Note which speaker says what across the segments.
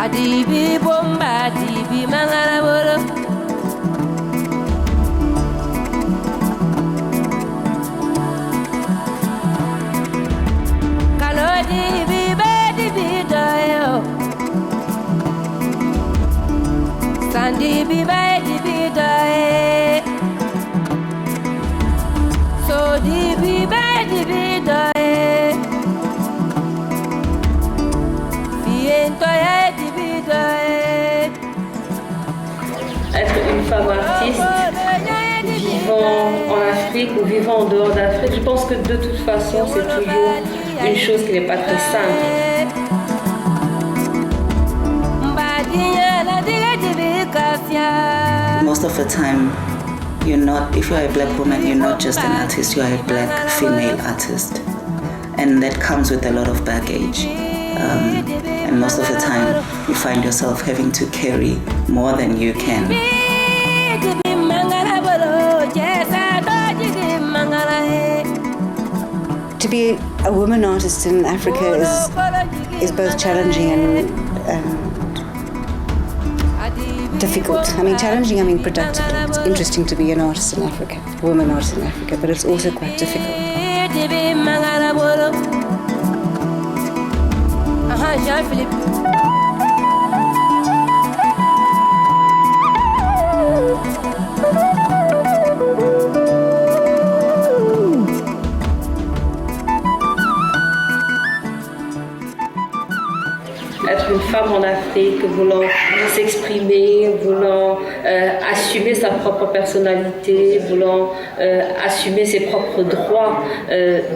Speaker 1: Adibi bomba, adibi mangala bolo. Kalodi bibe dibi dayo. Sandi bibe dibi daye. So dibi dibi daye. Fientoye dibi daye.
Speaker 2: Être une femme artiste vivant en Afrique ou vivant en dehors d'Afrique, je pense que de toute façon c'est toujours une chose qui n'est pas très simple.
Speaker 3: Most of the time, you're not, if you're a black woman, you're not just an artist, you are a black female artist. And that comes with a lot of baggage. And most of the time, you find yourself having to carry more than you can. To be a woman artist in Africa is both challenging and difficult. I mean, challenging, I mean productive. It's interesting to be an artist in Africa, a woman artist in Africa, but it's also quite difficult.
Speaker 1: Jean-Philippe.
Speaker 2: Être une femme en Afrique, voulant s'exprimer, voulant assumer sa propre personnalité, voulant assumer ses propres droits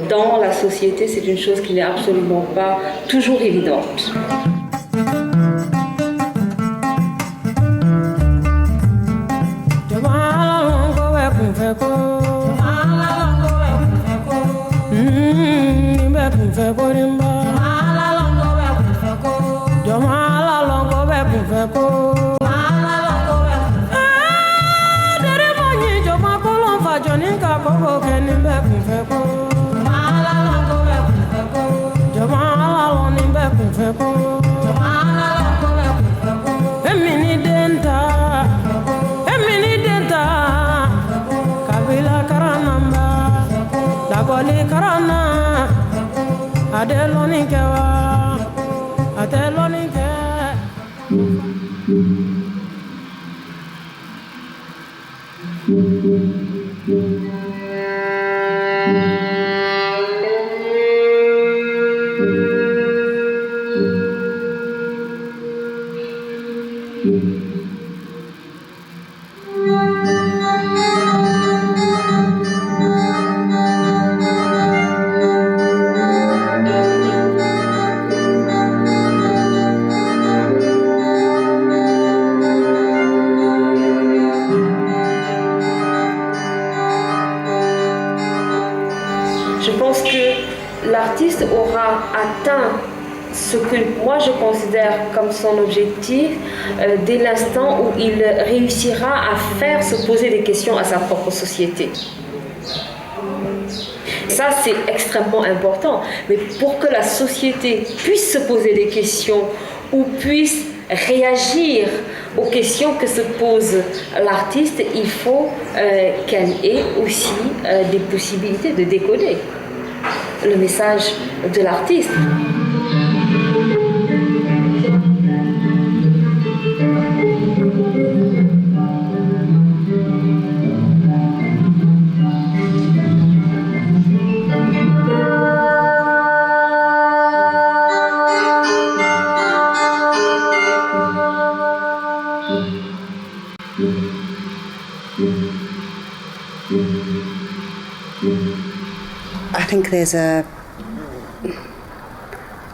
Speaker 2: dans la société, c'est une chose qui n'est absolument pas toujours évidente. L'artiste aura atteint ce que moi je considère comme son objectif dès l'instant où il réussira à faire se poser des questions à sa propre société. Ça, c'est extrêmement important. Mais pour que la société puisse se poser des questions ou puisse réagir aux questions que se pose l'artiste, il faut qu'elle ait aussi des possibilités de décoder le message de l'artiste.
Speaker 3: I think there's a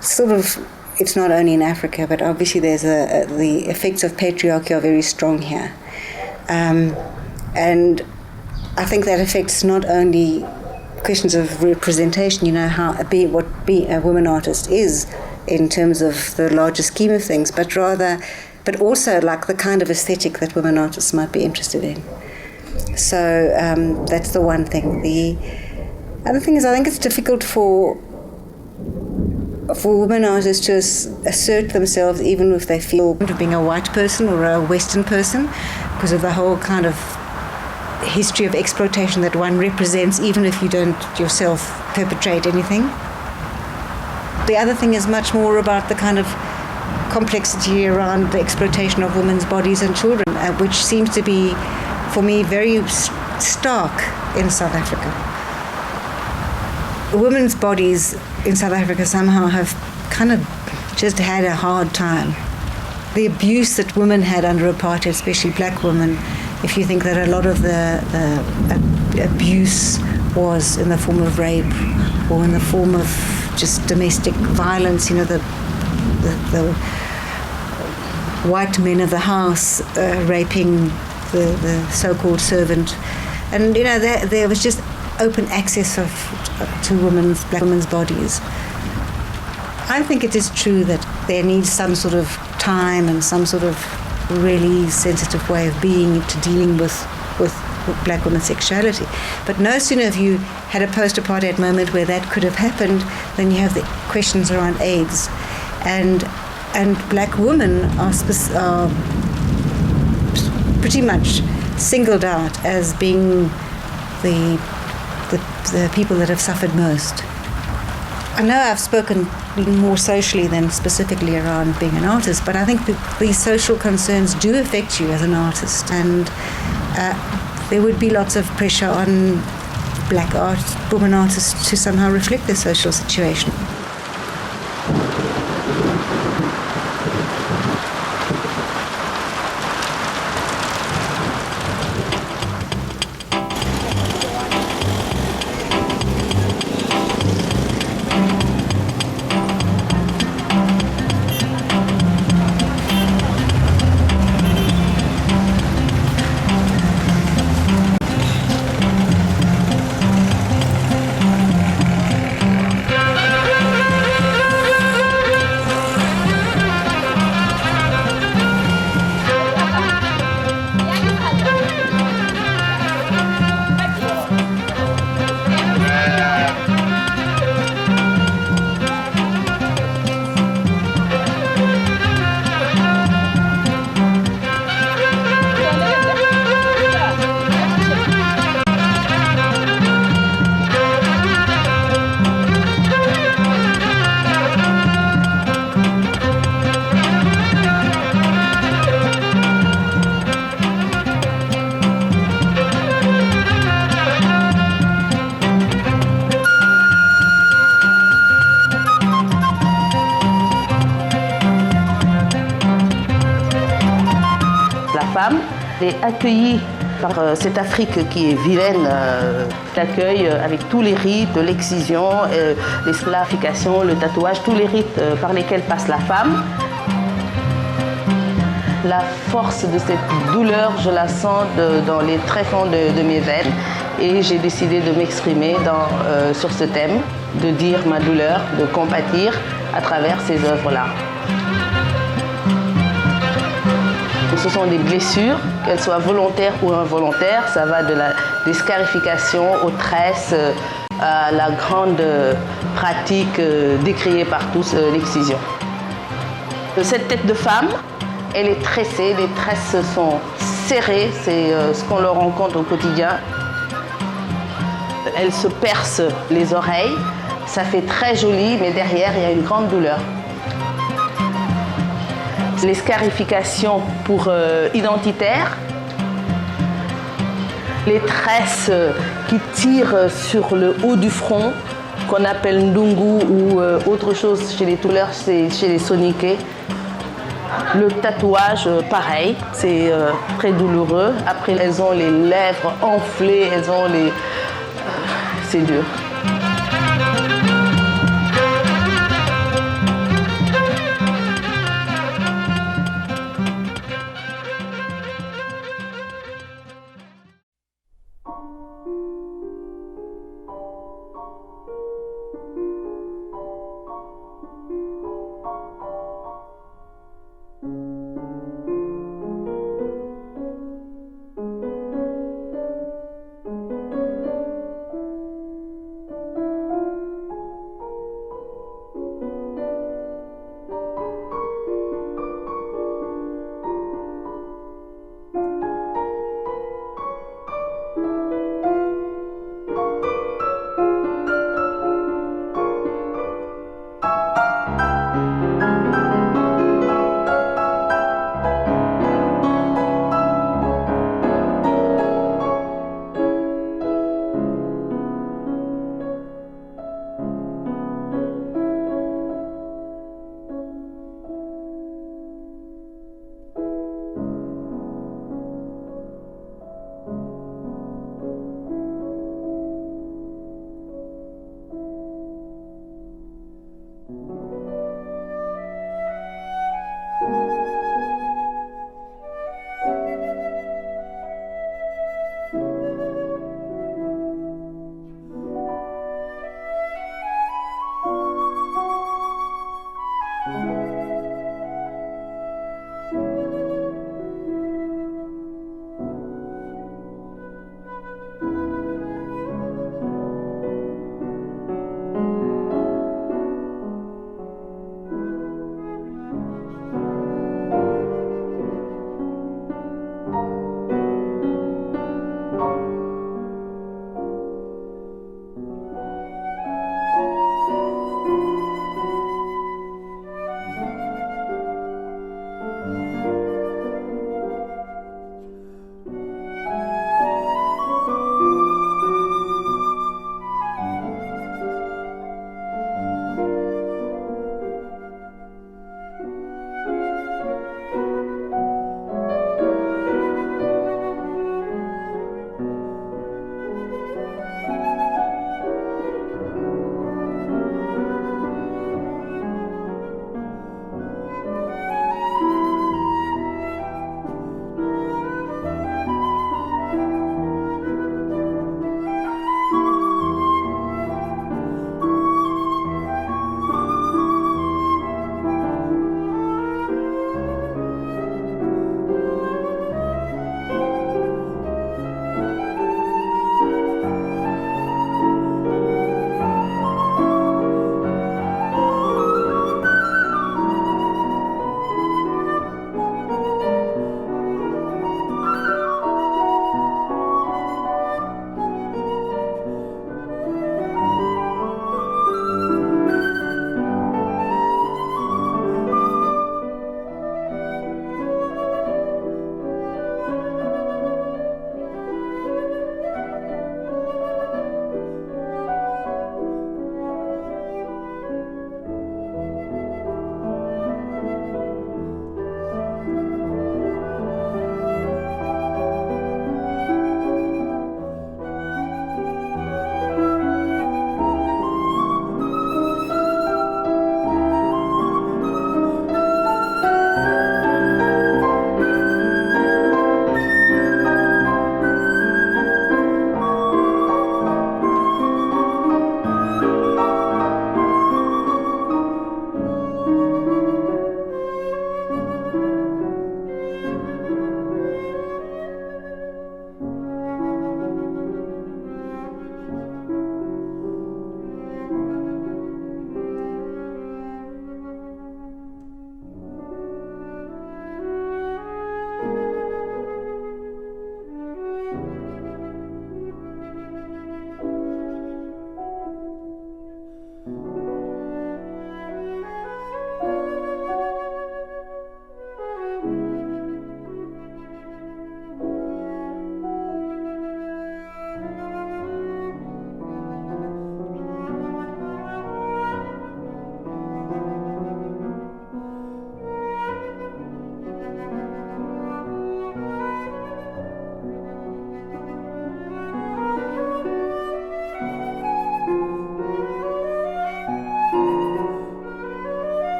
Speaker 3: sort of, it's not only in Africa, but obviously there's the effects of patriarchy are very strong here. And I think that affects not only questions of representation, you know, what being a woman artist is in terms of the larger scheme of things, but also like the kind of aesthetic that women artists might be interested in. So that's the one thing. The other thing is, I think it's difficult for for women artists to assert themselves, even if they feel of being a white person or a Western person, because of the whole kind of history of exploitation that one represents, even if you don't yourself perpetrate anything. The other thing is much more about the kind of complexity around the exploitation of women's bodies and children, which seems to be, for me, very stark in South Africa. Women's bodies in South Africa somehow have kind of just had a hard time. The abuse that women had under apartheid, especially black women, if you think that a lot of the abuse was in the form of rape or in the form of just domestic violence, the white men of the house raping the so-called servant. And, there was just open access to black women's bodies. I think it is true that there needs some sort of time and some sort of really sensitive way of being to dealing with black women's sexuality. But no sooner have you had a post-apartheid moment where that could have happened than you have the questions around AIDS. And black women are pretty much singled out as being the people that have suffered most. I know I've spoken more socially than specifically around being an artist, but I think these social concerns do affect you as an artist, and there would be lots of pressure on black women artists to somehow reflect their social situation.
Speaker 4: Et accueillie par cette Afrique qui est vilaine, l'accueil avec tous les rites, l'excision, l'esclavification, le tatouage, tous les rites par lesquels passe la femme. La force de cette douleur, je la sens dans les tréfonds de mes veines, et j'ai décidé de m'exprimer sur ce thème, de dire ma douleur, de compatir à travers ces œuvres-là. Ce sont des blessures, qu'elles soient volontaires ou involontaires. Ça va des scarifications aux tresses, à la grande pratique décriée par tous, l'excision. Cette tête de femme, elle est tressée, les tresses sont serrées, c'est ce qu'on leur rencontre au quotidien. Elle se perce les oreilles, ça fait très joli, mais derrière, il y a une grande douleur. Les scarifications pour identitaires, les tresses qui tirent sur le haut du front, qu'on appelle ndungu ou autre chose chez les touleurs, c'est chez les soniqués. Le tatouage, pareil, c'est très douloureux. Après, elles ont les lèvres enflées, c'est dur.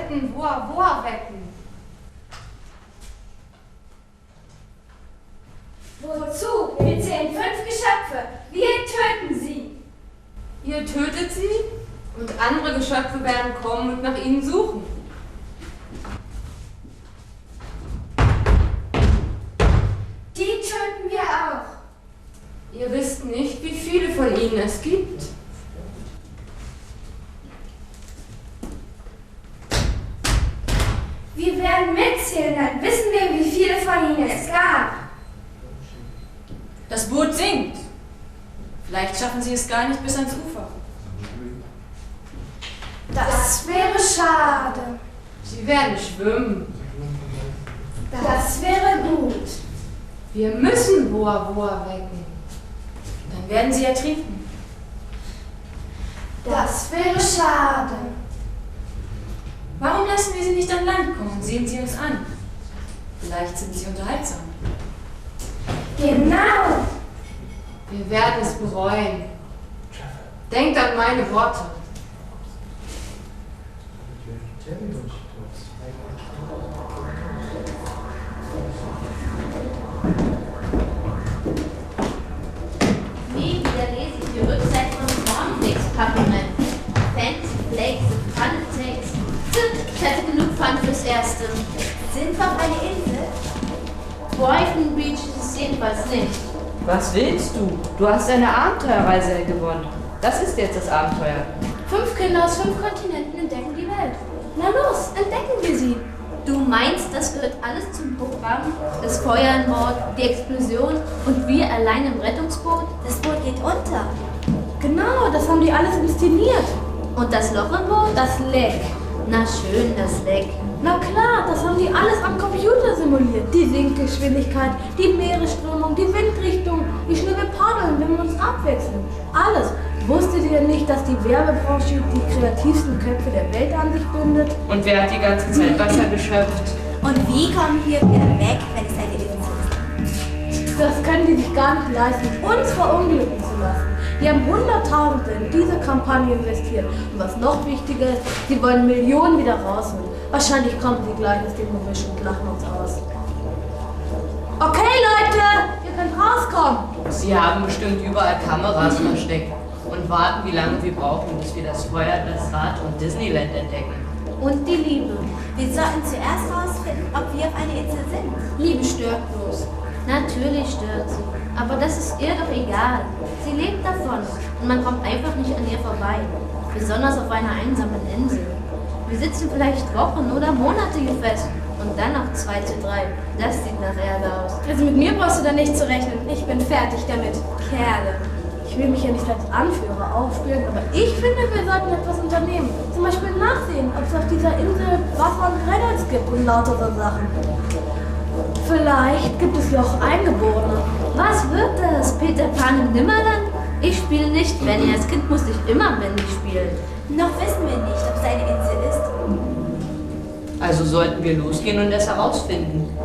Speaker 5: sollten Woah Woah wecken.
Speaker 6: Wozu? Wir zählen 5 Geschöpfe. Wir töten sie.
Speaker 5: Ihr tötet sie und andere Geschöpfe werden kommen und nach ihnen suchen.
Speaker 6: Die töten wir auch.
Speaker 5: Ihr wisst nicht, wie viele von ihnen es gibt.
Speaker 6: Wir werden mitzählen, dann wissen wir, wie viele von ihnen es gab.
Speaker 7: Das Boot sinkt. Vielleicht schaffen sie es gar nicht bis ans Ufer.
Speaker 6: Das wäre schade.
Speaker 5: Sie werden schwimmen.
Speaker 6: Das wäre gut.
Speaker 5: Wir müssen Woah Woah wecken.
Speaker 7: Dann werden sie ertrinken.
Speaker 6: Das wäre schade.
Speaker 7: Warum lassen wir sie nicht an Land kommen und sehen sie uns an? Vielleicht sind sie unterhaltsam.
Speaker 6: Genau.
Speaker 5: Wir werden es bereuen. Denkt an meine Worte.
Speaker 8: Wie wieder lese ich die Rückseite von Cornflakes-Packungen. Fancy Flakes, Pfannentext. Ich hatte genug Pfann fürs Erste.
Speaker 6: Sind wir auf einer Insel?
Speaker 8: Brighton Beach ist es jedenfalls nicht.
Speaker 9: Was willst du? Du hast eine Abenteuerreise gewonnen. Das ist jetzt das Abenteuer.
Speaker 8: 5 Kinder aus 5 Kontinenten entdecken die Welt. Na los, entdecken wir sie. Du meinst, das gehört alles zum Programm? Das Feuer an Bord, die Explosion und wir allein im Rettungsboot?
Speaker 6: Das Boot geht unter.
Speaker 8: Genau, das haben die alles inszeniert. Und das Loch im Boot? Das Leck. Na schön, das Leck.
Speaker 10: Na klar, das haben die alles am Computer simuliert. Die Sinkgeschwindigkeit, die Meeresströmung, die Windrichtung, wie schnell wir paddeln, wenn wir uns abwechseln. Alles. Wusstet ihr nicht, dass die Werbebranche die kreativsten Köpfe der Welt an sich bindet?
Speaker 9: Und wer hat die ganze Zeit Wasser geschöpft?
Speaker 6: Und wie kommen wir wieder weg, wenn es eine Insel ist?
Speaker 10: Das können die sich gar nicht leisten, uns verunglücken zu lassen. Die haben Hunderttausende in diese Kampagne investiert. Und was noch wichtiger ist, sie wollen Millionen wieder rausholen. Wahrscheinlich kommen sie gleich aus dem Gemisch und lachen uns aus. Okay, Leute, ihr könnt rauskommen.
Speaker 9: Sie haben bestimmt überall Kameras versteckt und warten, wie lange wir brauchen, bis wir das Feuer, das Rad und Disneyland entdecken.
Speaker 8: Und die Liebe.
Speaker 6: Wir sollten zuerst herausfinden, ob wir auf einer Insel sind.
Speaker 8: Liebe stört bloß. Natürlich stört sie. Aber das ist ihr doch egal. Sie lebt davon und man kommt einfach nicht an ihr vorbei. Besonders auf einer einsamen Insel. Wir sitzen vielleicht Wochen oder Monate hier fest und dann noch 2 zu 3. Das sieht nach Ärger aus.
Speaker 10: Also mit mir brauchst du da nicht zu rechnen. Ich bin fertig damit. Kerle. Ich will mich ja nicht als Anführer aufspielen, aber ich finde, wir sollten etwas unternehmen. Zum Beispiel nachsehen, ob es auf dieser Insel Wasser und Credits gibt und lauter so Sachen. Vielleicht gibt es ja auch Eingeborene.
Speaker 8: Was wird das? Peter Pan im Nimmerland? Ich spiele nicht Benny. Als Kind musste ich immer Benny spielen.
Speaker 6: Noch wissen wir nicht, ob es eine Insel ist.
Speaker 9: Also sollten wir losgehen und es herausfinden.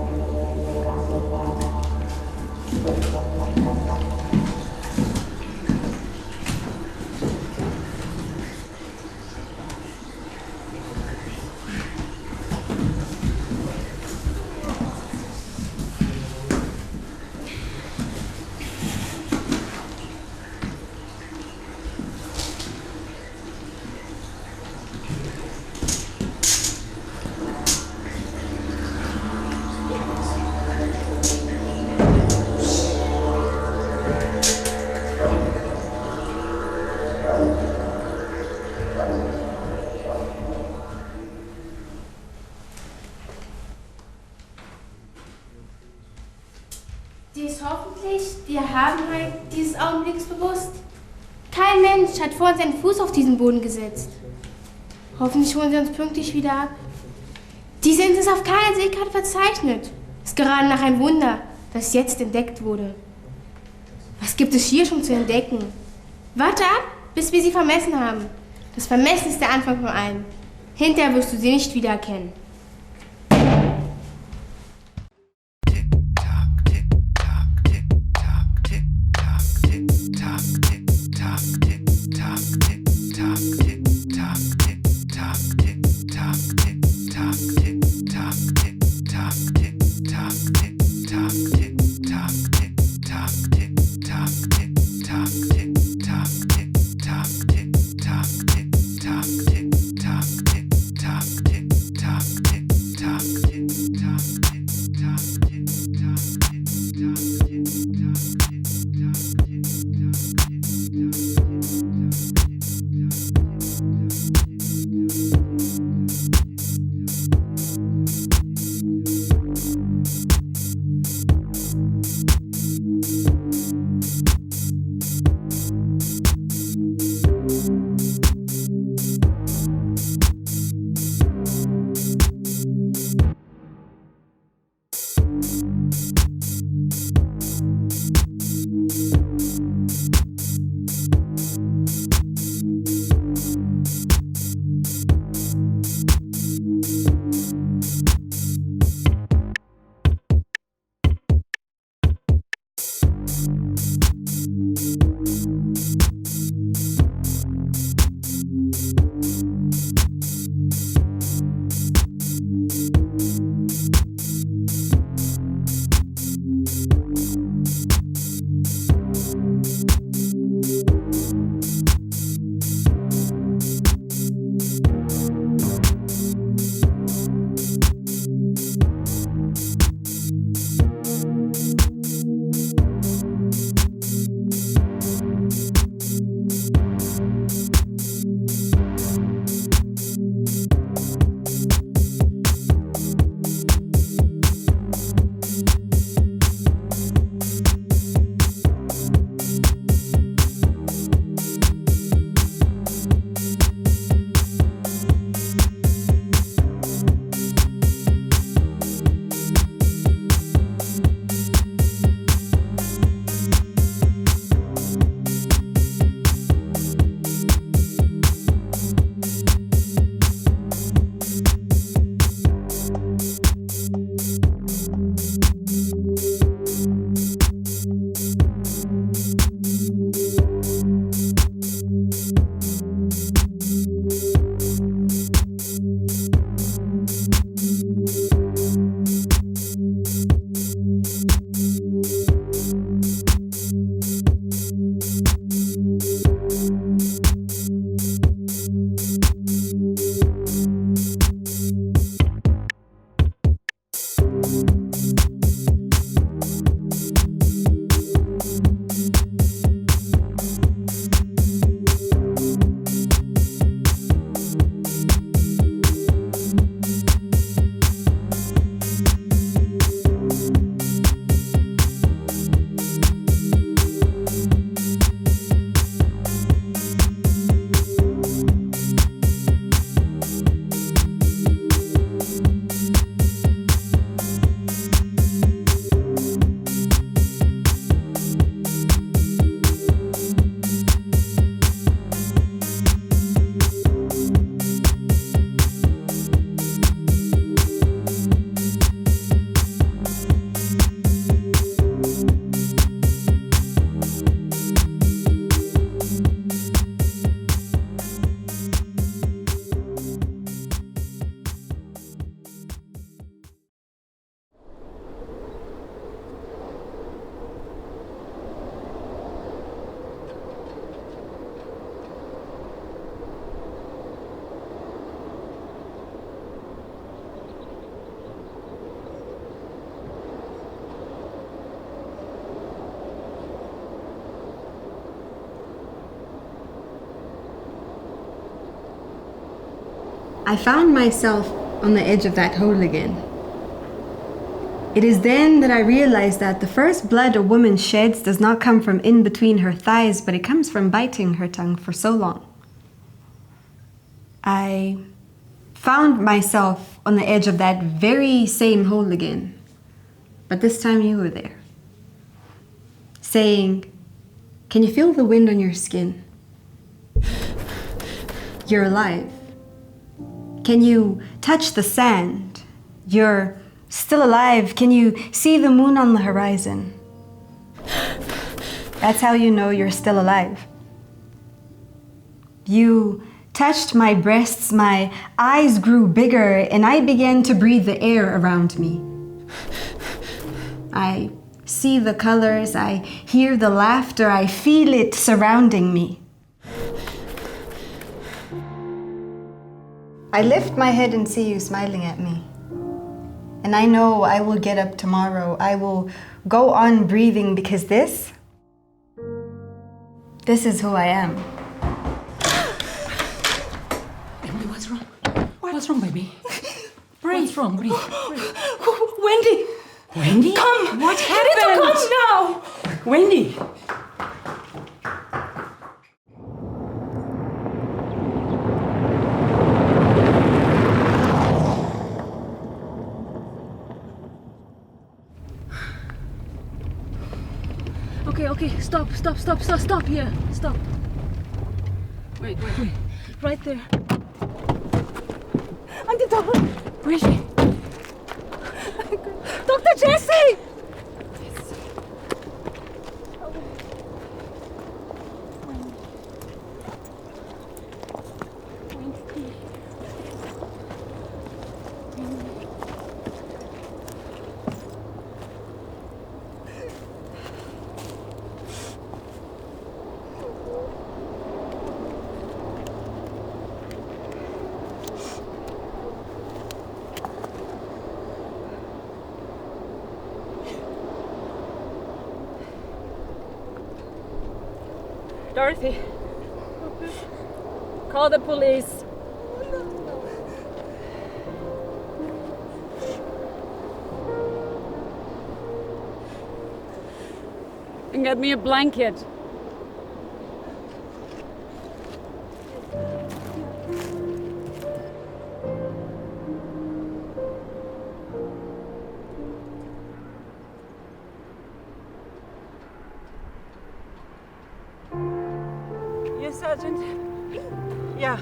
Speaker 11: Dir ist hoffentlich die Erhabenheit dieses Augenblicks bewusst. Kein Mensch hat vorhin seinen Fuß auf diesen Boden gesetzt. Hoffentlich holen sie uns pünktlich wieder ab. Diese Insel ist auf keiner Seekarte verzeichnet. Ist gerade nach ein Wunder, das jetzt entdeckt wurde. Was gibt es hier schon zu entdecken? Warte ab, bis wir sie vermessen haben. Das Vermessen ist der Anfang von allem. Hinterher wirst du sie nicht wiedererkennen.
Speaker 12: I found myself on the edge of that hole again. It is then that I realized that the first blood a woman sheds does not come from in between her thighs, but it comes from biting her tongue for so long. I found myself on the edge of that very same hole again, but this time you were there, saying, "Can you feel the wind on your skin? You're alive. Can you touch the sand? You're still alive. Can you see the moon on the horizon?" That's how you know you're still alive. You touched my breasts, my eyes grew bigger, and I began to breathe the air around me. I see the colors, I hear the laughter, I feel it surrounding me. I lift my head and see you smiling at me. And I know I will get up tomorrow. I will go on breathing because this is who I am.
Speaker 13: Emily, what's wrong? What's wrong, baby? Breathe. What's wrong? Breathe.
Speaker 14: Wendy!
Speaker 13: Wendy?
Speaker 14: Come!
Speaker 13: What happened?
Speaker 14: You need to come now!
Speaker 13: Wendy!
Speaker 14: Okay, stop here. Stop. Wait. Right there. On the door.
Speaker 13: Where is she?
Speaker 14: Dr. Jessie! Dorothy, call the police. And get me a blanket. Sergeant? Yeah.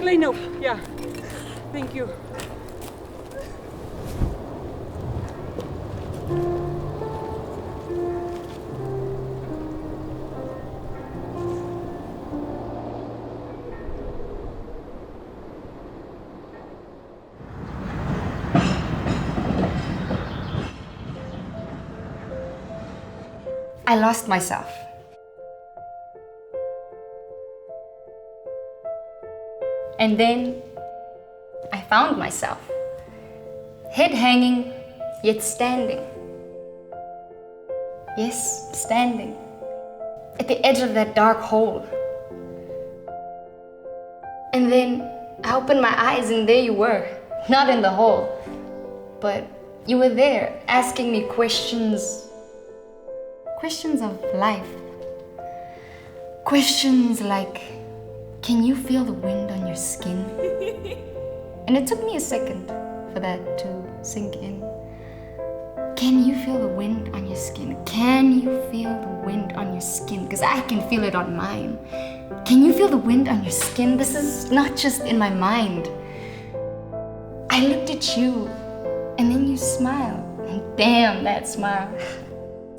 Speaker 14: Clean up, yeah. Thank you.
Speaker 12: I lost myself. And then I found myself, head hanging, yet standing. Yes, standing at the edge of that dark hole. And then I opened my eyes and there you were, not in the hole, but you were there asking me questions of life. Questions like, can you feel the wind on your skin? And it took me a second for that to sink in. Can you feel the wind on your skin? Can you feel the wind on your skin? Because I can feel it on mine. Can you feel the wind on your skin? This is not just in my mind. I looked at you and then you smiled. And damn, that smile.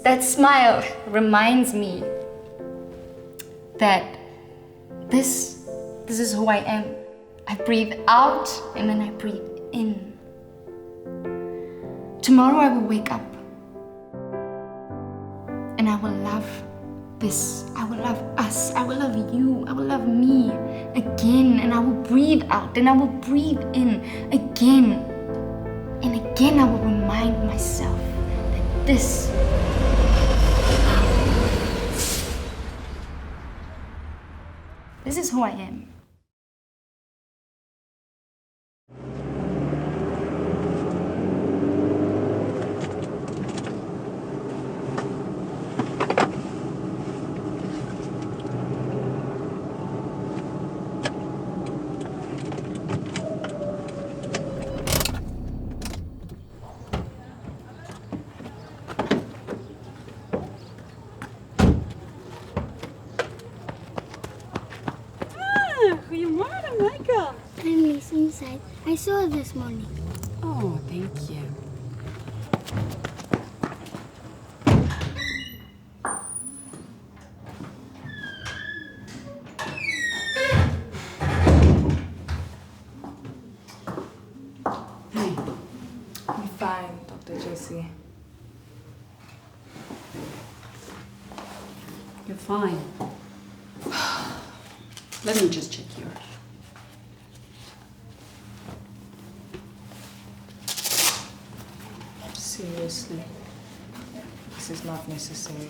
Speaker 12: That smile reminds me that this is who I am. I breathe out and then I breathe in. Tomorrow I will wake up and I will love this. I will love us. I will love you. I will love me again. And I will breathe out and I will breathe in again. And again I will remind myself that this is who I am.
Speaker 6: Emily's inside. I saw her this morning.
Speaker 13: Oh, thank you.
Speaker 7: Hey, I'm fine, Dr. Jessie.
Speaker 13: You're fine. Let me just check yours.
Speaker 15: Seriously, this is not necessary.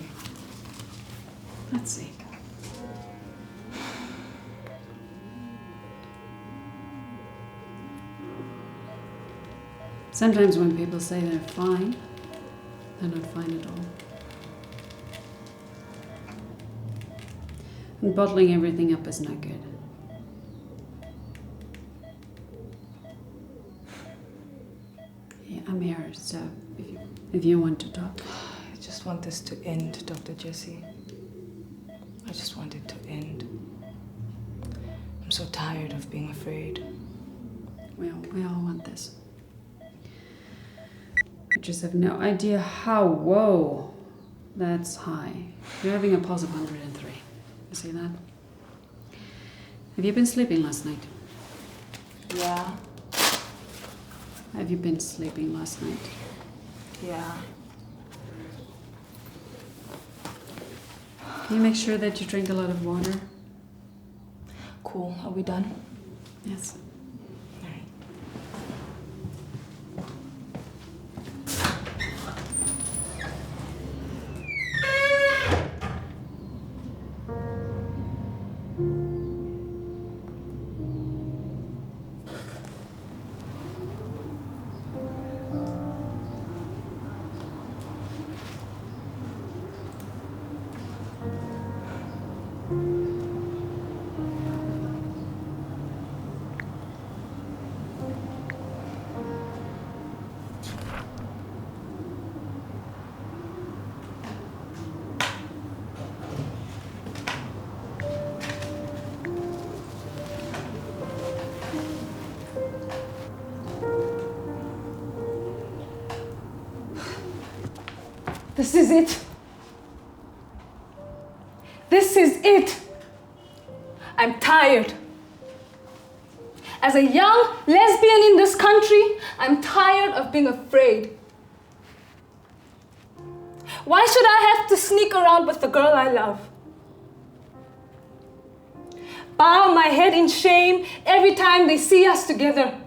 Speaker 13: Let's see. Sometimes when people say they're fine, they're not fine at all. And bottling everything up is not good. Yeah, I'm here, so if you want to talk.
Speaker 15: I just want this to end, Dr. Jessie. I just want it to end. I'm so tired of being afraid.
Speaker 13: We all want this. I just have no idea how. Whoa, that's high. You're having a pulse of 103. You see that? Have you been sleeping last night?
Speaker 15: Yeah.
Speaker 13: Have you been sleeping last night?
Speaker 15: Yeah.
Speaker 13: Can you make sure that you drink a lot of water?
Speaker 15: Cool. Are we done?
Speaker 13: Yes.
Speaker 10: This is it. This is it. I'm tired. As a young lesbian in this country, I'm tired of being afraid. Why should I have to sneak around with the girl I love? Bow my head in shame every time they see us together.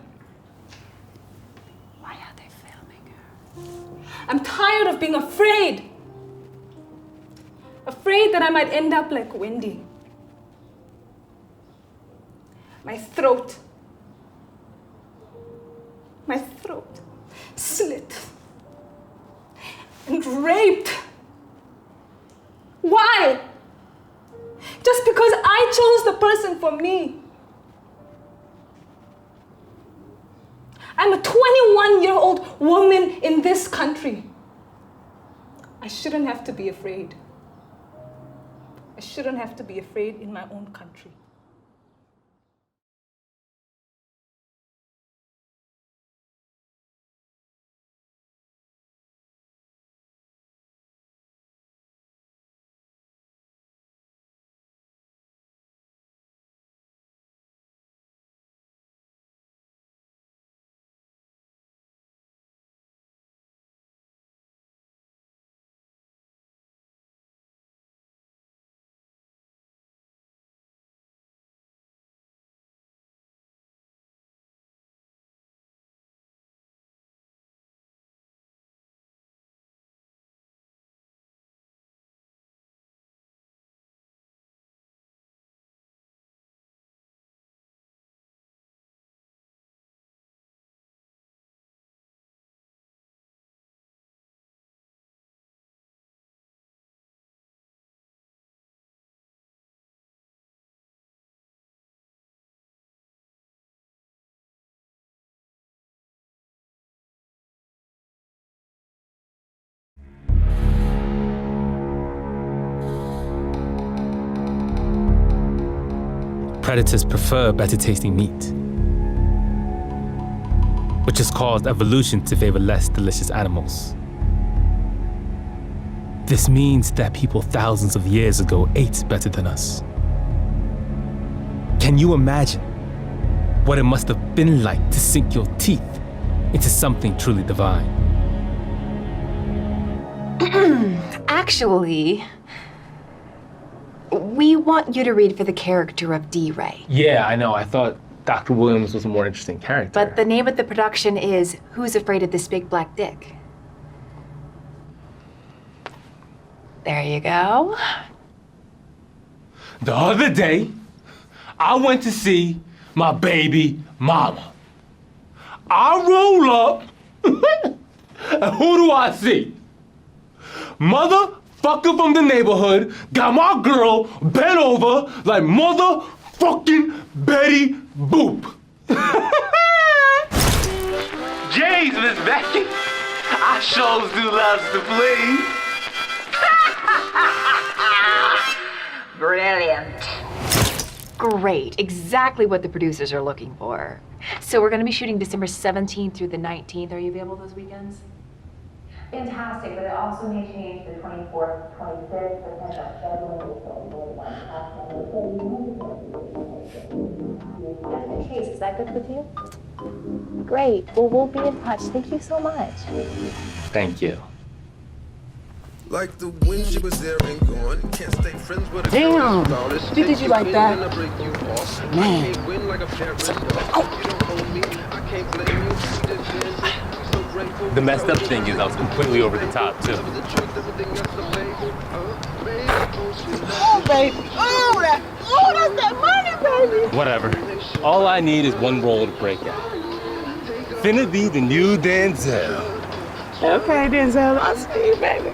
Speaker 13: Why are they filming her?
Speaker 10: I'm tired of being afraid. Afraid that I might end up like Wendy. My throat slit and raped. Why? Just because I chose the person for me. I'm a 21-year-old woman in this country. I shouldn't have to be afraid. I shouldn't have to be afraid in my own country.
Speaker 16: Predators prefer better tasting meat, which has caused evolution to favor less delicious animals. This means that people thousands of years ago ate better than us. Can you imagine what it must have been like to sink your teeth into something truly divine?
Speaker 17: Actually, we want you to read for the character of D-Ray.
Speaker 16: Yeah, I know. I thought Dr. Williams was a more interesting character.
Speaker 17: But the name of the production is Who's Afraid of This Big Black Dick? There you go.
Speaker 16: The other day, I went to see my baby mama. I roll up, and who do I see? Motherfucker from the neighborhood got my girl bent over like motherfucking Betty Boop. James, Miss Beckett, I sure do love to please.
Speaker 17: Brilliant. Great. Exactly what the producers are looking for. So we're going to be shooting December 17th through the 19th. Are you available those weekends?
Speaker 18: Fantastic, but it also may change the 24th, 25th, depends on scheduling. Case, is that good with you? Great. Well, we'll be in touch. Thank you so much.
Speaker 16: Thank you.
Speaker 19: Like the wind, she was there and gone. Can't stay friends with a
Speaker 20: Damn. Did you like that? Man.
Speaker 16: The messed up thing is I was completely over the top, too.
Speaker 20: Oh, baby. Oh, that's that money, baby.
Speaker 16: Whatever. All I need is one role to break out. Finna be the new Denzel.
Speaker 20: Okay, Denzel, I'll see you, baby.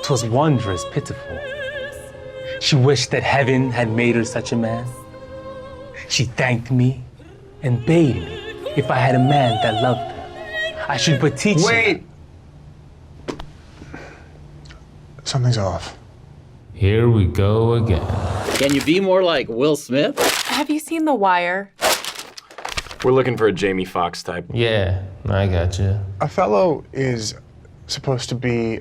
Speaker 16: 'Twas wondrous pitiful. She wished that heaven had made her such a man. She thanked me and bade me, if I had a man that loved her, I should but teach him.
Speaker 21: Wait! Something's off.
Speaker 16: Here we go again.
Speaker 22: Can you be more like Will Smith?
Speaker 17: Have you seen The Wire?
Speaker 23: We're looking for a Jamie Foxx type.
Speaker 16: Yeah, I got you.
Speaker 21: Othello is supposed to be,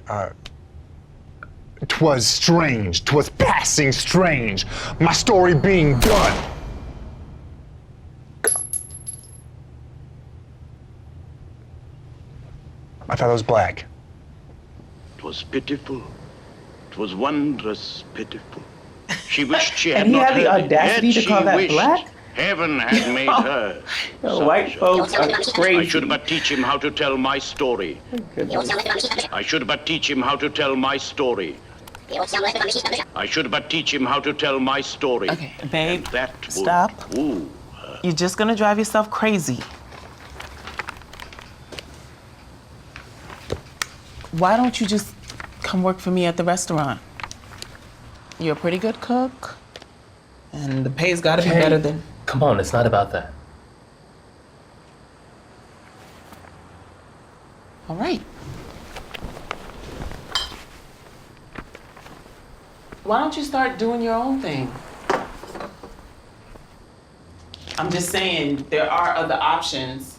Speaker 21: 'twas strange, 'twas passing strange, my story being done. Othello's black.
Speaker 24: 'Twas pitiful. 'Twas wondrous pitiful. She wished she had
Speaker 20: And he
Speaker 24: not
Speaker 20: had the
Speaker 24: heard it.
Speaker 20: audacity
Speaker 24: Had
Speaker 20: to
Speaker 24: she
Speaker 20: call that
Speaker 24: wished,
Speaker 20: black?
Speaker 24: Heaven had made her.
Speaker 20: White folks are crazy.
Speaker 24: I should but teach him how to tell my story. I should but teach him how to tell my story. I should but teach him how to tell my story.
Speaker 20: Okay, babe,
Speaker 24: That would
Speaker 20: stop.
Speaker 24: woo.
Speaker 20: You're just gonna drive yourself crazy. Why don't you just come work for me at the restaurant? You're a pretty good cook, and the pay's gotta be better than...
Speaker 16: Come on, it's not about that.
Speaker 20: All right. Why don't you start doing your own thing? I'm just saying, there are other options.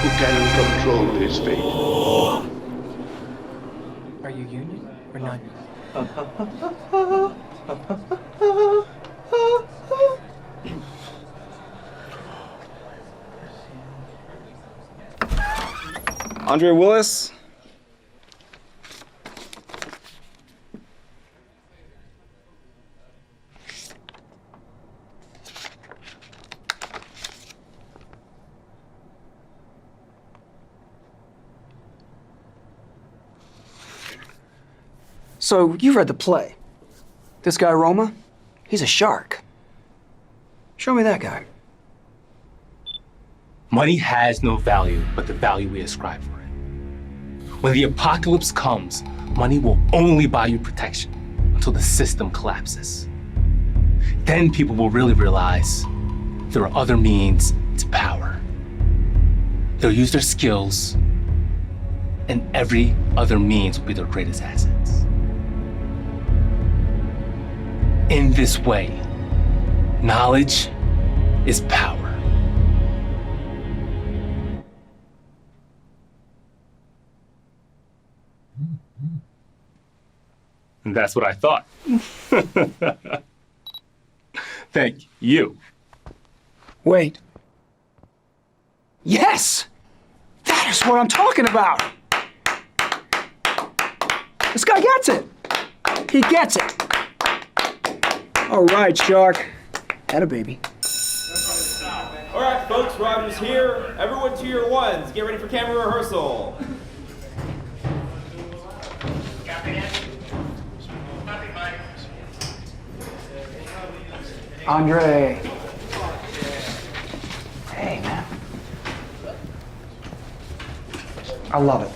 Speaker 24: Who can control his fate?
Speaker 20: Are you union or not?
Speaker 23: Andre Willis?
Speaker 25: So, you read the play. This guy, Roma, he's a shark. Show me that guy.
Speaker 16: Money has no value but the value we ascribe for it. When the apocalypse comes, money will only buy you protection until the system collapses. Then people will really realize there are other means to power. They'll use their skills, and every other means will be their greatest assets. In this way, knowledge is power. That's what I thought. Thank you.
Speaker 25: Wait. Yes! That is what I'm talking about! This guy gets it! He gets it! All right, Shark. Atta baby.
Speaker 1: All right, folks, Roger's here. Everyone to your ones. Get ready for camera rehearsal.
Speaker 25: Andre. Hey, man. I love it.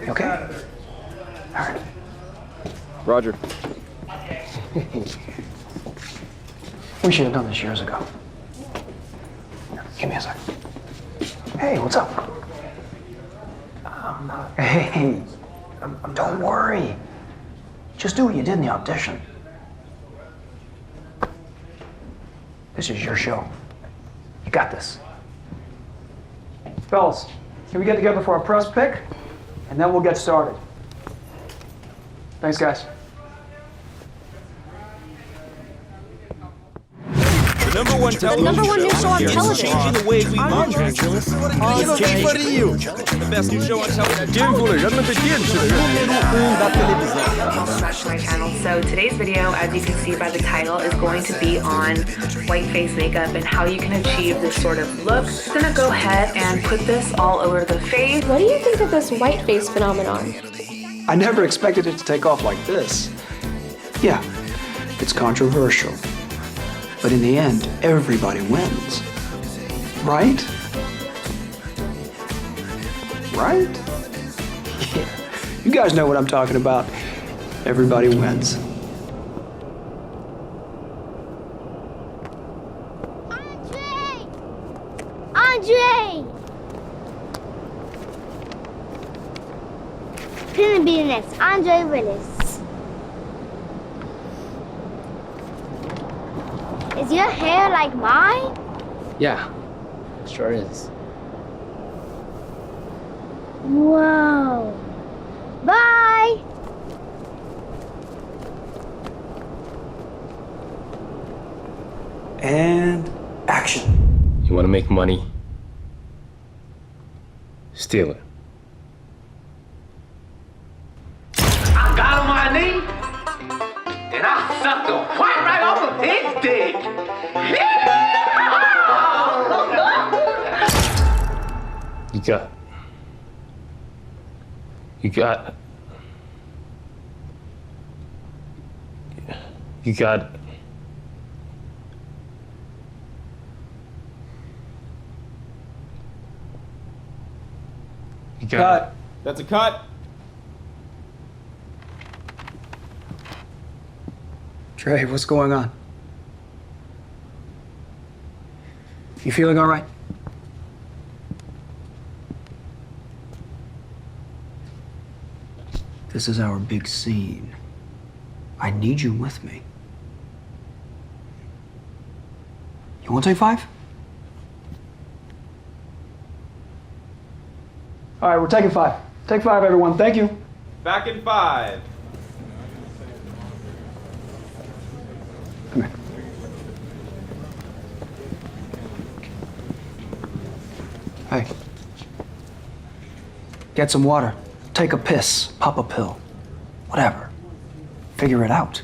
Speaker 25: You okay? All right.
Speaker 1: Roger.
Speaker 25: We should have done this years ago. Here, give me a sec. Hey, what's up? Hey, don't worry. Just do what you did in the audition. This is your show. You got this. Fellas, can we get together for a press pick? And then we'll get started. Thanks, guys.
Speaker 1: The number one
Speaker 2: new show on television.
Speaker 1: Changing the way we move. The best new show on
Speaker 2: Back to my channel. So today's video, as you can see by the title, is going to be on white face makeup and how you can achieve this sort of look. I'm gonna go ahead and put this all over the face.
Speaker 11: What do you think of this white face phenomenon?
Speaker 25: I never expected it to take off like this. Yeah, it's controversial. But in the end, everybody wins. Right? Right? Yeah. You guys know what I'm talking about. Everybody wins.
Speaker 3: Andre! It's gonna be the next Andre Willis. Is your hair like mine?
Speaker 4: Yeah, sure is.
Speaker 3: Whoa. Bye!
Speaker 25: And action.
Speaker 16: You want to make money? Steal it.
Speaker 5: I got on my knee, and I sucked the white right off of his dick.
Speaker 16: You got. You got. You got.
Speaker 1: Cut. That's a cut.
Speaker 25: Trey, what's going on? You feeling all right? This is our big scene. I need you with me. You want to take 5? All right, we're taking 5. Take 5, everyone. Thank you.
Speaker 1: Back in 5.
Speaker 25: Come here. Hey. Get some water. Take a piss. Pop a pill. Whatever. Figure it out.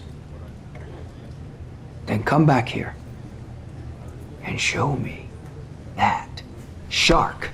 Speaker 25: Then come back here and show me that shark.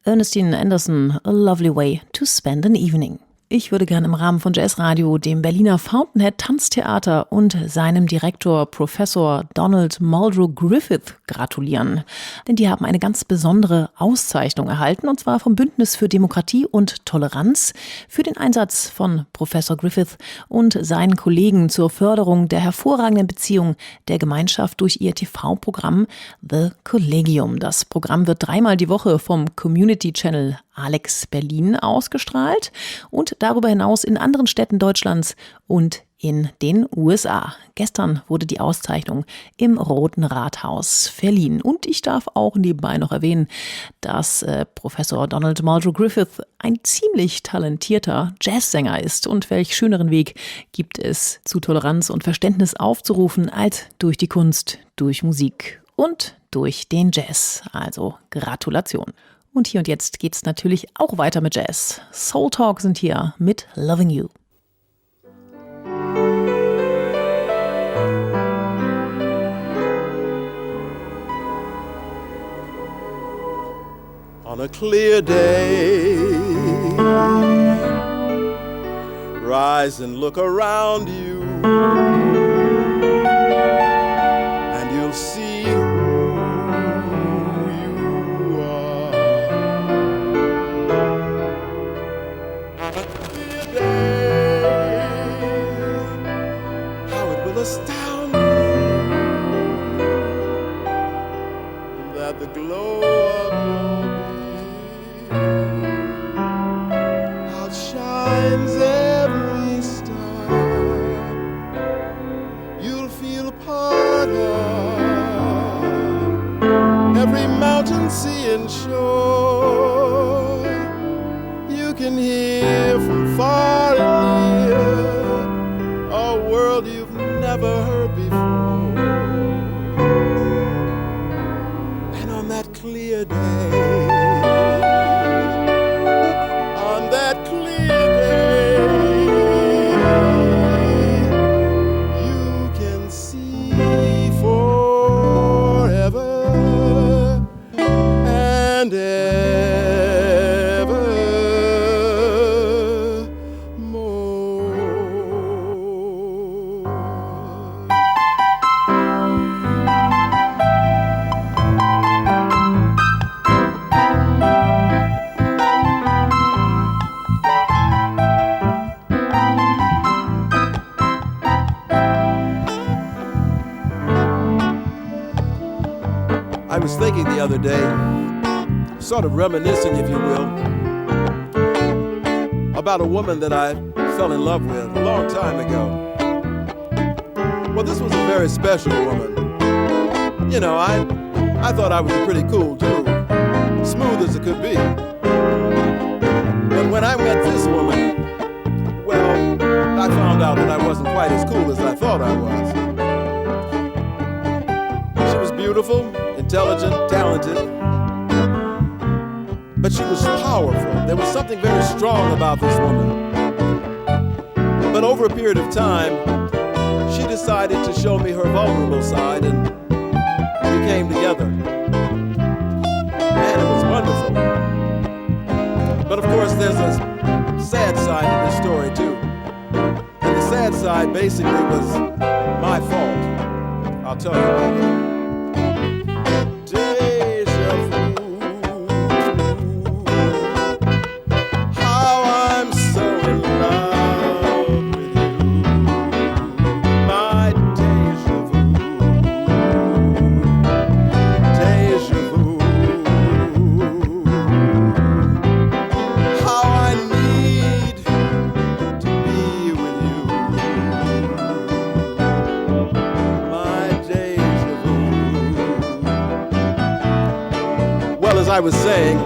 Speaker 26: Ernestine Anderson, A Lovely Way to Spend an Evening. Ich würde gerne im Rahmen von Jazzradio dem Berliner Fountainhead Tanztheater und seinem Direktor Professor Donald Muldrow Griffith gratulieren. Denn die haben eine ganz besondere Auszeichnung erhalten, und zwar vom Bündnis für Demokratie und Toleranz für den Einsatz von Professor Griffith und seinen Kollegen zur Förderung der hervorragenden Beziehung der Gemeinschaft durch ihr TV-Programm The COLLEGIUM. Das Programm wird 3-mal die Woche vom Community Channel Alex Berlin ausgestrahlt und darüber hinaus in anderen Städten Deutschlands und in den USA. Gestern wurde die Auszeichnung im Roten Rathaus verliehen. Und ich darf auch nebenbei noch erwähnen, dass Professor Donald Muldrow Griffith ein ziemlich talentierter Jazzsänger ist. Und welch schöneren Weg gibt es, zu Toleranz und Verständnis aufzurufen, als durch die Kunst, durch Musik und durch den Jazz. Also Gratulation. Und hier und jetzt geht's natürlich auch weiter mit Jazz. Soul Talk sind hier mit Loving You.
Speaker 6: On a clear day, rise and look around you, and you'll see who you are. A clear day, how it will astound you that the glow of shines every star. You'll feel a part of every mountain, sea, and shore. You can hear from far and near a world you've never heard before. And on that clear day, I was thinking the other day, sort of reminiscing, if you will, about a woman that I fell in love with a long time ago. Well, this was a very special woman. You know, I thought I was a pretty cool dude, smooth as it could be. But when I met this woman, well, I found out that I wasn't quite as cool as I thought I was. She was beautiful, intelligent, talented, but she was powerful. There was something very strong about this woman. But over a period of time, she decided to show me her vulnerable side, and we came together. Man, it was wonderful. But of course, there's a sad side to this story too. And the sad side basically was my fault. I'll tell you about it. I was saying,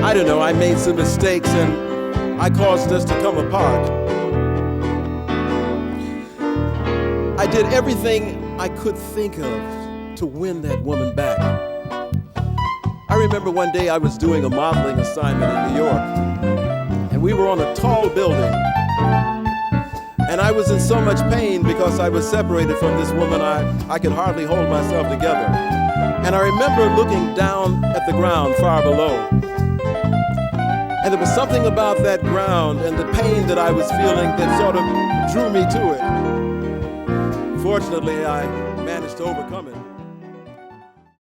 Speaker 6: I don't know, I made some mistakes and I caused us to come apart. I did everything I could think of to win that woman back. I remember one day I was doing a modeling assignment in New York, and we were on a tall building, and I was in so much pain because I was separated from this woman, I could hardly hold myself together. And I remember looking down at the ground far below. And there was something about that ground and the pain that I was feeling that sort of drew me to it. Fortunately, I managed to overcome it.